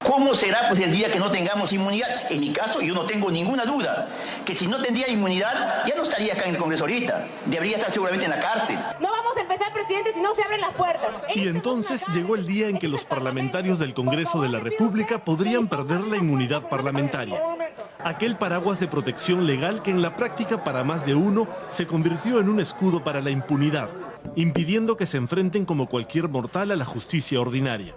¿Cómo será pues el día que no tengamos inmunidad? En mi caso yo no tengo ninguna duda que si no tendría inmunidad ya no estaría acá en el Congreso ahorita, debería estar seguramente en la cárcel. No vamos a empezar, presidente, si no se abren las puertas. Y entonces llegó el día en que los parlamentarios del Congreso de la República podrían perder la inmunidad parlamentaria. Aquel paraguas de protección legal que en la práctica para más de uno se convirtió en un escudo para la impunidad, impidiendo que se enfrenten como cualquier mortal a la justicia ordinaria.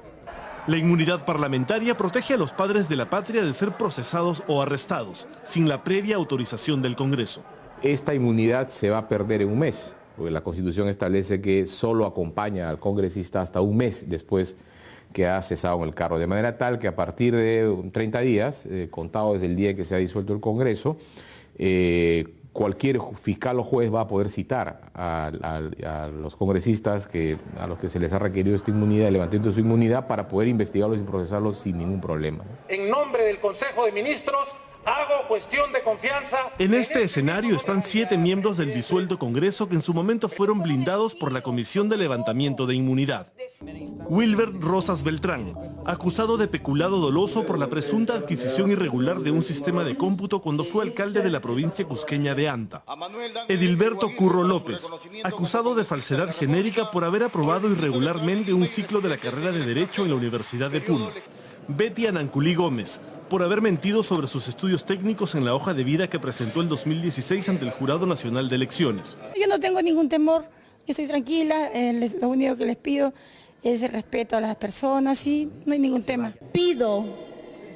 La inmunidad parlamentaria protege a los padres de la patria de ser procesados o arrestados, sin la previa autorización del Congreso. Esta inmunidad se va a perder en un mes, porque la Constitución establece que solo acompaña al congresista hasta un mes después que ha cesado en el cargo, de manera tal que a partir de 30 días, contado desde el día en que se ha disuelto el Congreso, cualquier fiscal o juez va a poder citar a los congresistas a los que se les ha requerido esta inmunidad, el levantamiento de su inmunidad, para poder investigarlos y procesarlos sin ningún problema. En nombre del Consejo de Ministros, hago cuestión de confianza. En este escenario están 7 miembros del disuelto Congreso que en su momento fueron blindados por la Comisión de Levantamiento de Inmunidad. Wilber Rosas Beltrán, acusado de peculado doloso por la presunta adquisición irregular de un sistema de cómputo cuando fue alcalde de la provincia cusqueña de Anta. Edilberto Curro López, acusado de falsedad genérica por haber aprobado irregularmente un ciclo de la carrera de Derecho en la Universidad de Puno. Betty Ananculí Gómez, por haber mentido sobre sus estudios técnicos en la hoja de vida que presentó en 2016 ante el Jurado Nacional de Elecciones. Yo no tengo ningún temor, yo estoy tranquila, lo único que les pido es el respeto a las personas y no hay ningún tema. Pido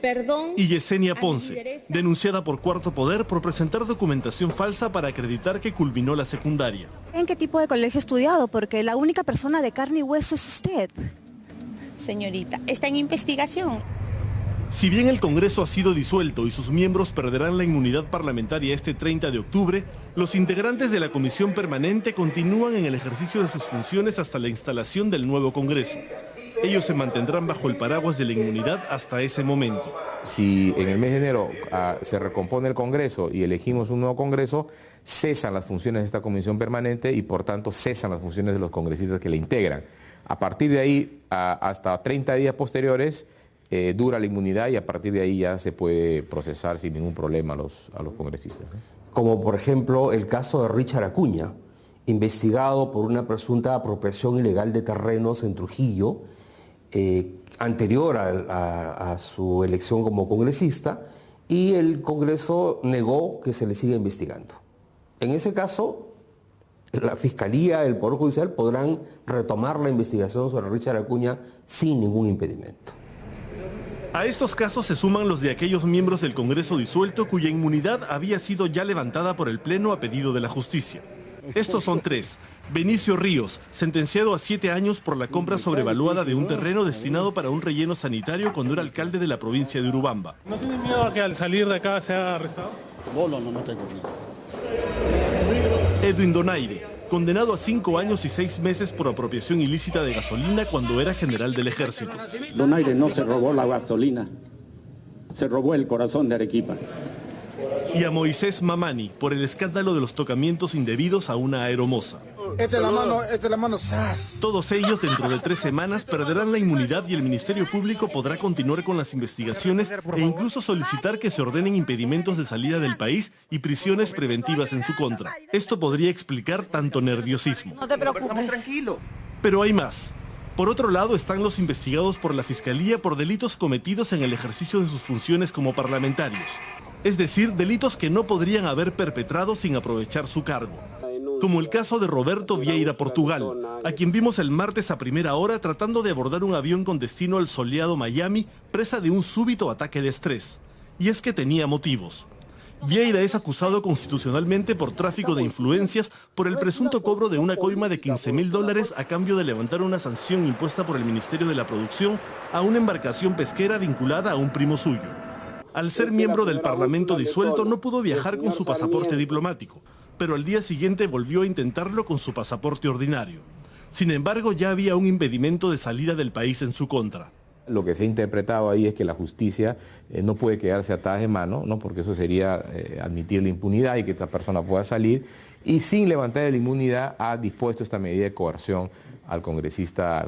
perdón. Y Yesenia Ponce, denunciada por Cuarto Poder por presentar documentación falsa para acreditar que culminó la secundaria. ¿En qué tipo de colegio ha estudiado? Porque la única persona de carne y hueso es usted. Señorita, está en investigación. Si bien el Congreso ha sido disuelto y sus miembros perderán la inmunidad parlamentaria este 30 de octubre, los integrantes de la Comisión Permanente continúan en el ejercicio de sus funciones hasta la instalación del nuevo Congreso. Ellos se mantendrán bajo el paraguas de la inmunidad hasta ese momento. Si en el mes de enero se recompone el Congreso y elegimos un nuevo Congreso, cesan las funciones de esta Comisión Permanente y por tanto cesan las funciones de los congresistas que la integran. A partir de ahí, hasta 30 días posteriores, dura la inmunidad y a partir de ahí ya se puede procesar sin ningún problema a los congresistas, ¿no? Como por ejemplo el caso de Richard Acuña, investigado por una presunta apropiación ilegal de terrenos en Trujillo, anterior a su elección como congresista, y el Congreso negó que se le siga investigando. En ese caso, la Fiscalía, el Poder Judicial podrán retomar la investigación sobre Richard Acuña sin ningún impedimento. A estos casos se suman los de aquellos miembros del Congreso disuelto cuya inmunidad había sido ya levantada por el Pleno a pedido de la justicia. Estos son 3. Benicio Ríos, sentenciado a 7 años por la compra sobrevaluada de un terreno destinado para un relleno sanitario cuando era alcalde de la provincia de Urubamba. ¿No tiene miedo a que al salir de acá sea arrestado? No tengo miedo. Edwin Donaire, condenado a 5 años y 6 meses por apropiación ilícita de gasolina cuando era general del ejército. Donaire no se robó la gasolina, se robó el corazón de Arequipa. Y a Moisés Mamani, por el escándalo de los tocamientos indebidos a una aeromoza. Esta es la mano, ¡zas! Todos ellos dentro de 3 semanas perderán la inmunidad y el Ministerio Público podrá continuar con las investigaciones e incluso solicitar que se ordenen impedimentos de salida del país y prisiones preventivas en su contra. Esto podría explicar tanto nerviosismo. No te preocupes. Tranquilo. Pero hay más. Por otro lado están los investigados por la Fiscalía por delitos cometidos en el ejercicio de sus funciones como parlamentarios. Es decir, delitos que no podrían haber perpetrado sin aprovechar su cargo. Como el caso de Roberto Vieira Portugal, a quien vimos el martes a primera hora tratando de abordar un avión con destino al soleado Miami, presa de un súbito ataque de estrés. Y es que tenía motivos. Vieira es acusado constitucionalmente por tráfico de influencias por el presunto cobro de una coima de $15.000 a cambio de levantar una sanción impuesta por el Ministerio de la Producción a una embarcación pesquera vinculada a un primo suyo. Al ser miembro del Parlamento disuelto no pudo viajar con su pasaporte diplomático, pero al día siguiente volvió a intentarlo con su pasaporte ordinario. Sin embargo, ya había un impedimento de salida del país en su contra. Lo que se ha interpretado ahí es que la justicia no puede quedarse atada de mano, ¿no? Porque eso sería admitir la impunidad y que esta persona pueda salir, y sin levantar la inmunidad ha dispuesto esta medida de coerción al congresista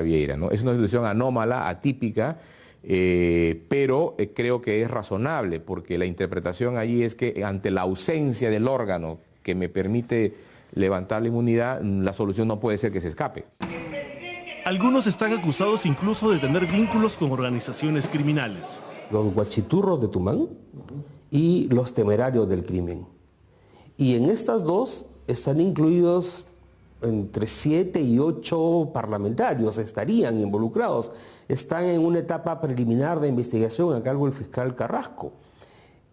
Vieira, ¿no? Es una situación anómala, atípica, Pero creo que es razonable, porque la interpretación allí es que ante la ausencia del órgano que me permite levantar la inmunidad, la solución no puede ser que se escape. Algunos están acusados incluso de tener vínculos con organizaciones criminales. Los guachiturros de Tumán y los temerarios del crimen. Y en estas dos están incluidos entre 7 y 8 parlamentarios, estarían involucrados. Están en una etapa preliminar de investigación a cargo del fiscal Carrasco.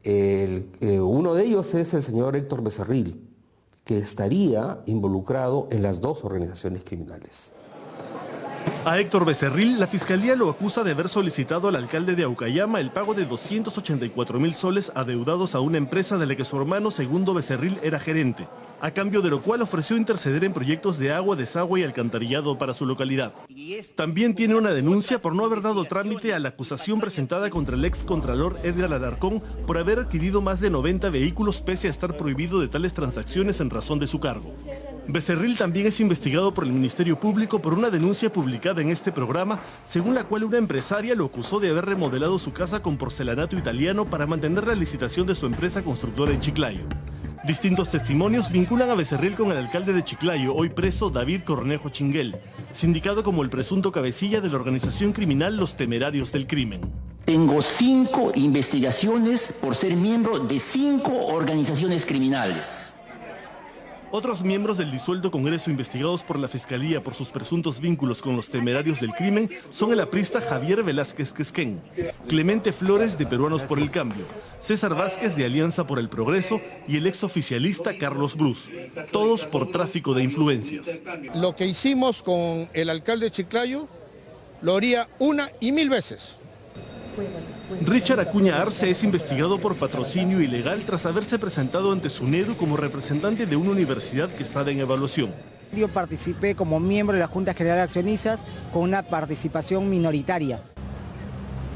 Uno de ellos es el señor Héctor Becerril, que estaría involucrado en las dos organizaciones criminales. A Héctor Becerril, la Fiscalía lo acusa de haber solicitado al alcalde de Aucayama el pago de 284.000 soles adeudados a una empresa de la que su hermano Segundo Becerril era gerente, a cambio de lo cual ofreció interceder en proyectos de agua, desagüe y alcantarillado para su localidad. También tiene una denuncia por no haber dado trámite a la acusación presentada contra el ex contralor Edgar Alarcón por haber adquirido más de 90 vehículos pese a estar prohibido de tales transacciones en razón de su cargo. Becerril también es investigado por el Ministerio Público por una denuncia publicada en este programa, según la cual una empresaria lo acusó de haber remodelado su casa con porcelanato italiano para mantener la licitación de su empresa constructora en Chiclayo. Distintos testimonios vinculan a Becerril con el alcalde de Chiclayo, hoy preso David Cornejo Chinguel, sindicado como el presunto cabecilla de la organización criminal Los Temerarios del Crimen. Tengo 5 investigaciones por ser miembro de 5 organizaciones criminales. Otros miembros del disuelto Congreso investigados por la Fiscalía por sus presuntos vínculos con los temerarios del crimen son el aprista Javier Velázquez Quesquén, Clemente Flores de Peruanos por el Cambio, César Vázquez de Alianza por el Progreso y el exoficialista Carlos Bruce, todos por tráfico de influencias. Lo que hicimos con el alcalde de Chiclayo lo haría 1 y 1000 veces. Richard Acuña Arce es investigado por patrocinio ilegal tras haberse presentado ante SUNEDU como representante de una universidad que estaba en evaluación. Yo participé como miembro de la Junta General de Accionistas con una participación minoritaria.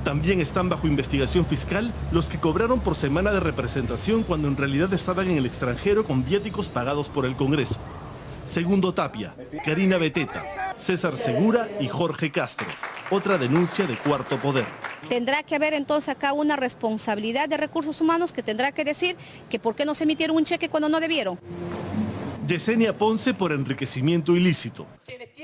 También están bajo investigación fiscal los que cobraron por semana de representación cuando en realidad estaban en el extranjero con viáticos pagados por el Congreso. Segundo Tapia, Karina Beteta, César Segura y Jorge Castro. Otra denuncia de Cuarto Poder. Tendrá que haber entonces acá una responsabilidad de recursos humanos que tendrá que decir que por qué no se emitieron un cheque cuando no debieron. Yesenia Ponce por enriquecimiento ilícito.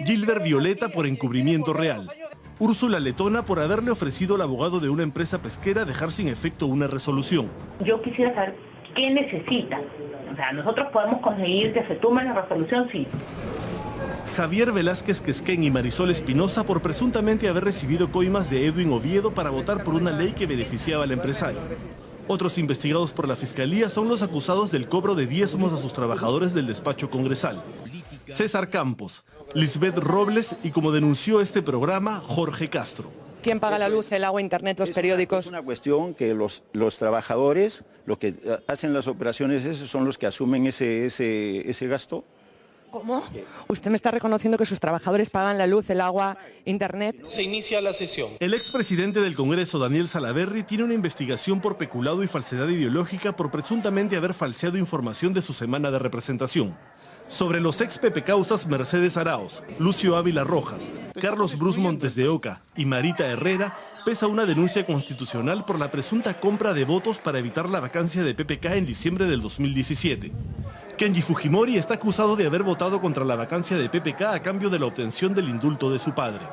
Gilbert Violeta por encubrimiento real. Úrsula Letona por haberle ofrecido al abogado de una empresa pesquera dejar sin efecto una resolución. Yo quisiera saber qué necesita. O sea, nosotros podemos conseguir que se tome la resolución, sí. Javier Velázquez Quesquén y Marisol Espinosa por presuntamente haber recibido coimas de Edwin Oviedo para votar por una ley que beneficiaba al empresario. Otros investigados por la Fiscalía son los acusados del cobro de diezmos a sus trabajadores del despacho congresal. César Campos, Lisbeth Robles y, como denunció este programa, Jorge Castro. ¿Quién paga la luz, el agua, internet, los periódicos? Es una cuestión que los trabajadores, los que hacen las operaciones, esos son los que asumen ese gasto. ¿Cómo? Usted me está reconociendo que sus trabajadores pagan la luz, el agua, internet. Se inicia la sesión. El expresidente del Congreso, Daniel Salaverry, tiene una investigación por peculado y falsedad ideológica por presuntamente haber falseado información de su semana de representación. Sobre los ex pepecausas Mercedes Araos, Lucio Ávila Rojas, Carlos Bruce Montes de Oca y Marita Herrera, pesa una denuncia constitucional por la presunta compra de votos para evitar la vacancia de PPK en diciembre del 2017. Kenji Fujimori está acusado de haber votado contra la vacancia de PPK a cambio de la obtención del indulto de su padre.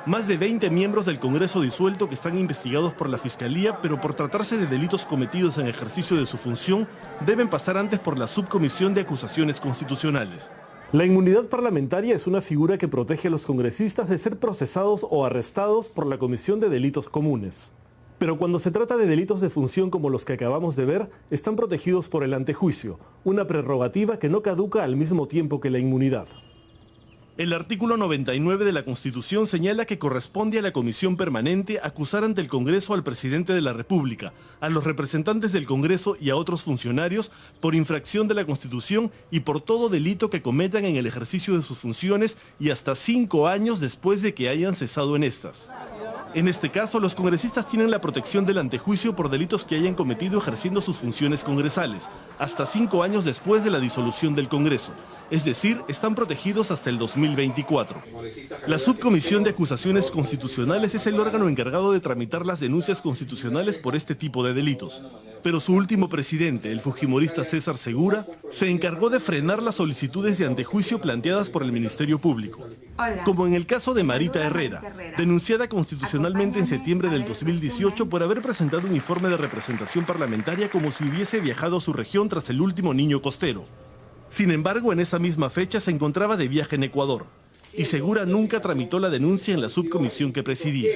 Más de 20 miembros del Congreso disuelto que están investigados por la Fiscalía, pero por tratarse de delitos cometidos en ejercicio de su función, deben pasar antes por la Subcomisión de Acusaciones Constitucionales. La inmunidad parlamentaria es una figura que protege a los congresistas de ser procesados o arrestados por la comisión de delitos comunes. Pero cuando se trata de delitos de función como los que acabamos de ver, están protegidos por el antejuicio, una prerrogativa que no caduca al mismo tiempo que la inmunidad. El artículo 99 de la Constitución señala que corresponde a la Comisión Permanente acusar ante el Congreso al Presidente de la República, a los representantes del Congreso y a otros funcionarios por infracción de la Constitución y por todo delito que cometan en el ejercicio de sus funciones y hasta 5 años después de que hayan cesado en estas. En este caso, los congresistas tienen la protección del antejuicio por delitos que hayan cometido ejerciendo sus funciones congresales, hasta 5 años después de la disolución del Congreso. Es decir, están protegidos hasta el 2024. La Subcomisión de Acusaciones Constitucionales es el órgano encargado de tramitar las denuncias constitucionales por este tipo de delitos. Pero su último presidente, el fujimorista César Segura, se encargó de frenar las solicitudes de antejuicio planteadas por el Ministerio Público. Como en el caso de Marita Herrera, denunciada constitucionalmente en septiembre del 2018 por haber presentado un informe de representación parlamentaria como si hubiese viajado a su región tras el último niño costero. Sin embargo, en esa misma fecha se encontraba de viaje en Ecuador y Segura nunca tramitó la denuncia en la subcomisión que presidía.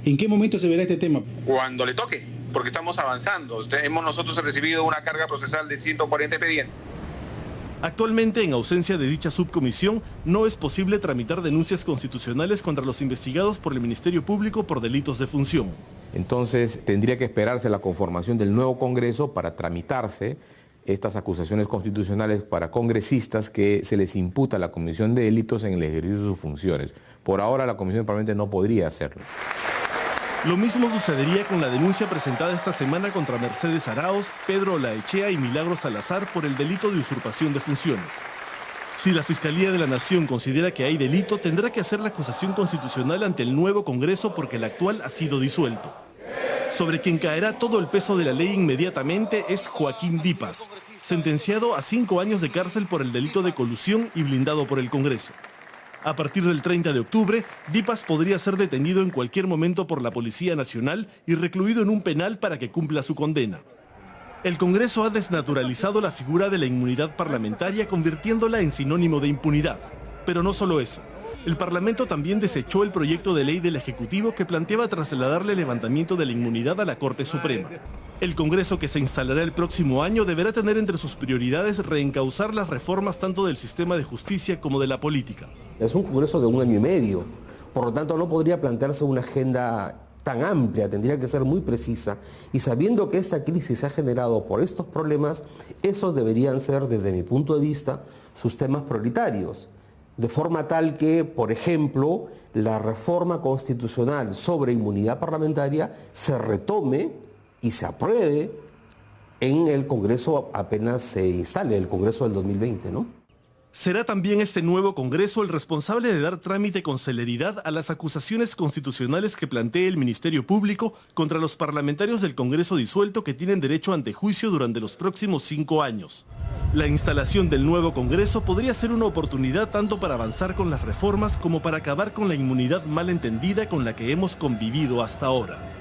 ¿En qué momento se verá este tema? Cuando le toque, porque estamos avanzando. Hemos nosotros recibido una carga procesal de 140 expedientes. Actualmente, en ausencia de dicha subcomisión, no es posible tramitar denuncias constitucionales contra los investigados por el Ministerio Público por delitos de función. Entonces, tendría que esperarse la conformación del nuevo Congreso para tramitarse estas acusaciones constitucionales para congresistas que se les imputa la comisión de delitos en el ejercicio de sus funciones. Por ahora, la Comisión Permanente no podría hacerlo. Lo mismo sucedería con la denuncia presentada esta semana contra Mercedes Arauz, Pedro Olaechea y Milagros Salazar por el delito de usurpación de funciones. Si la Fiscalía de la Nación considera que hay delito, tendrá que hacer la acusación constitucional ante el nuevo Congreso porque el actual ha sido disuelto. Sobre quien caerá todo el peso de la ley inmediatamente es Joaquín Dipas, sentenciado a 5 años de cárcel por el delito de colusión y blindado por el Congreso. A partir del 30 de octubre, Dipas podría ser detenido en cualquier momento por la Policía Nacional y recluido en un penal para que cumpla su condena. El Congreso ha desnaturalizado la figura de la inmunidad parlamentaria, convirtiéndola en sinónimo de impunidad. Pero no solo eso. El Parlamento también desechó el proyecto de ley del Ejecutivo que planteaba trasladarle el levantamiento de la inmunidad a la Corte Suprema. El Congreso que se instalará el próximo año deberá tener entre sus prioridades reencauzar las reformas tanto del sistema de justicia como de la política. Es un Congreso de 1 año y medio, por lo tanto no podría plantearse una agenda tan amplia, tendría que ser muy precisa, y sabiendo que esta crisis se ha generado por estos problemas, esos deberían ser, desde mi punto de vista, sus temas prioritarios. De forma tal que, por ejemplo, la reforma constitucional sobre inmunidad parlamentaria se retome y se apruebe en el Congreso apenas se instale, el Congreso del 2020, ¿no? Será también este nuevo Congreso el responsable de dar trámite con celeridad a las acusaciones constitucionales que plantee el Ministerio Público contra los parlamentarios del Congreso disuelto que tienen derecho a antejuicio durante los próximos 5 años. La instalación del nuevo Congreso podría ser una oportunidad tanto para avanzar con las reformas como para acabar con la inmunidad mal entendida con la que hemos convivido hasta ahora.